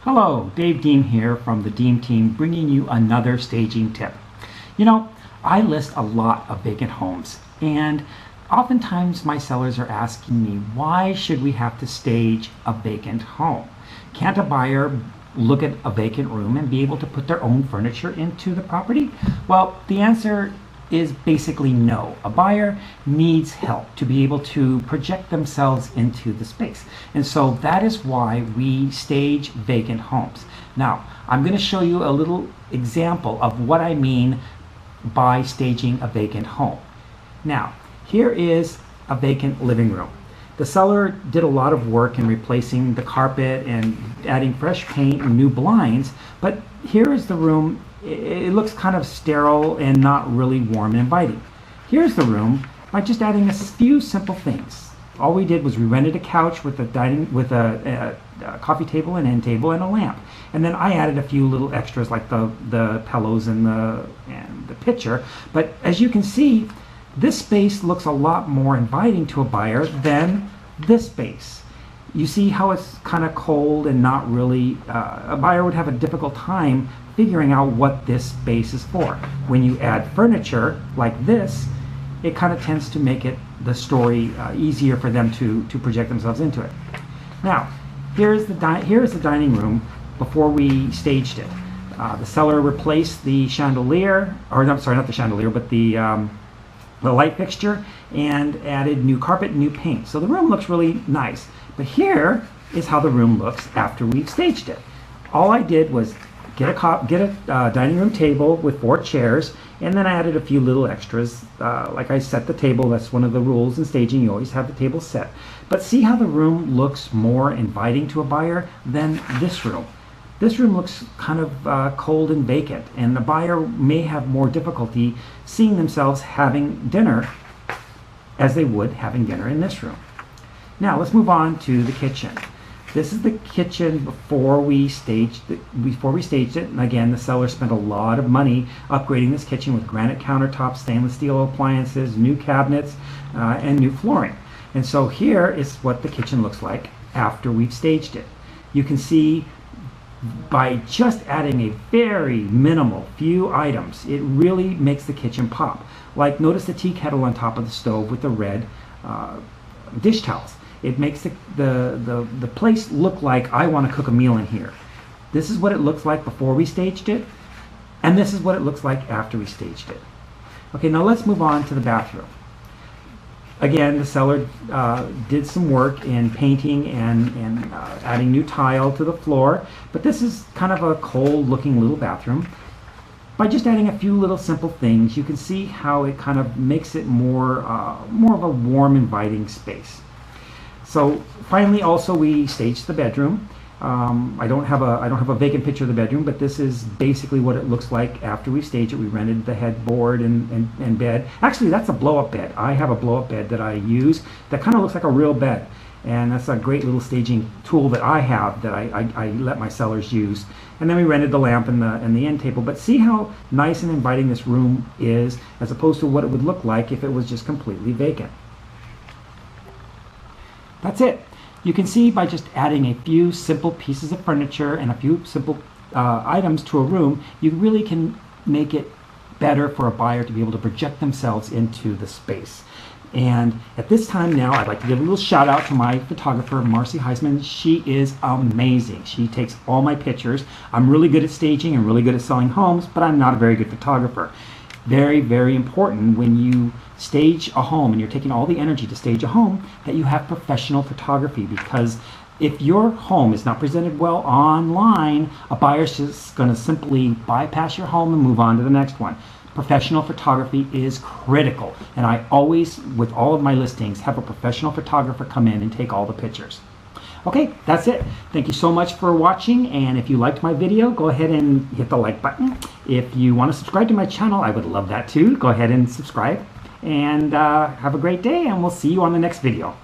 Hello, Dave Deem here from the Deem team, bringing you another staging tip. I list a lot of vacant homes, and oftentimes my sellers are asking me, why should we have to stage a vacant home? Can't a buyer look at a vacant room and be able to put their own furniture into the property? Well, the answer is basically no. A buyer needs help to be able to project themselves into the space. And so that is why we stage vacant homes. Now, I'm going to show you a little example of what I mean by staging a vacant home. Now, here is a vacant living room. The seller did a lot of work in replacing the carpet and adding fresh paint and new blinds, but here is the room. It looks kind of sterile and not really warm and inviting. Here's the room by just adding a few simple things. All we did was we rented a couch with a coffee table, an end table, and a lamp. And then I added a few little extras like the pillows and the pitcher. But as you can see, this space looks a lot more inviting to a buyer than this space. You see how it's kind of cold and not really, a buyer would have a difficult time figuring out what this space is for. When you add furniture like this, it kind of tends to make it the story easier for them to project themselves into it. Now, here's the dining room before we staged it. The seller replaced the chandelier, or I'm sorry, not the chandelier, but the light fixture, and added new carpet and new paint. So the room looks really nice. But here is how the room looks after we've staged it. All I did was get a dining room table with 4 chairs, and then I added a few little extras. Like I set the table. That's one of the rules in staging. You always have the table set. But see how the room looks more inviting to a buyer than this room. This room looks kind of cold and vacant, and the buyer may have more difficulty seeing themselves having dinner as they would having dinner in this room. Now let's move on to the kitchen. This is the kitchen before we staged it. And again, the seller spent a lot of money upgrading this kitchen with granite countertops, stainless steel appliances, new cabinets, and new flooring. And so here is what the kitchen looks like after we've staged it. You can see by just adding a very minimal few items, it really makes the kitchen pop. Like, notice the tea kettle on top of the stove with the red dish towels. It makes the place look like I want to cook a meal in here. This is what it looks like before we staged it, and this is what it looks like after we staged it. Okay, now let's move on to the bathroom. Again, the seller did some work in painting and adding new tile to the floor, but this is kind of a cold looking little bathroom. By just adding a few little simple things, you can see how it kind of makes it more of a warm, inviting space. So finally, also we staged the bedroom. I don't have a vacant picture of the bedroom, but this is basically what it looks like after we staged it. We rented the headboard and bed. Actually, that's a blow-up bed. I have a blow-up bed that I use that kind of looks like a real bed, and that's a great little staging tool that I have that I let my sellers use. And then we rented the lamp and the end table. But see how nice and inviting this room is, as opposed to what it would look like if it was just completely vacant. That's it. You can see by just adding a few simple pieces of furniture and a few simple items to a room, you really can make it better for a buyer to be able to project themselves into the space. And at this time now, I'd like to give a little shout out to my photographer, Marcy Heisman. She is amazing. She takes all my pictures. I'm really good at staging and really good at selling homes, but I'm not a very good photographer. Very, very important when you stage a home and you're taking all the energy to stage a home that you have professional photography, because if your home is not presented well online, a buyer's just going to simply bypass your home and move on to the next one. Professional photography is critical, and I always, with all of my listings, have a professional photographer come in and take all the pictures. Okay, that's it. Thank you so much for watching, and if you liked my video, go ahead and hit the like button. If you want to subscribe to my channel, I would love that too. Go ahead and subscribe, and have a great day, and we'll see you on the next video.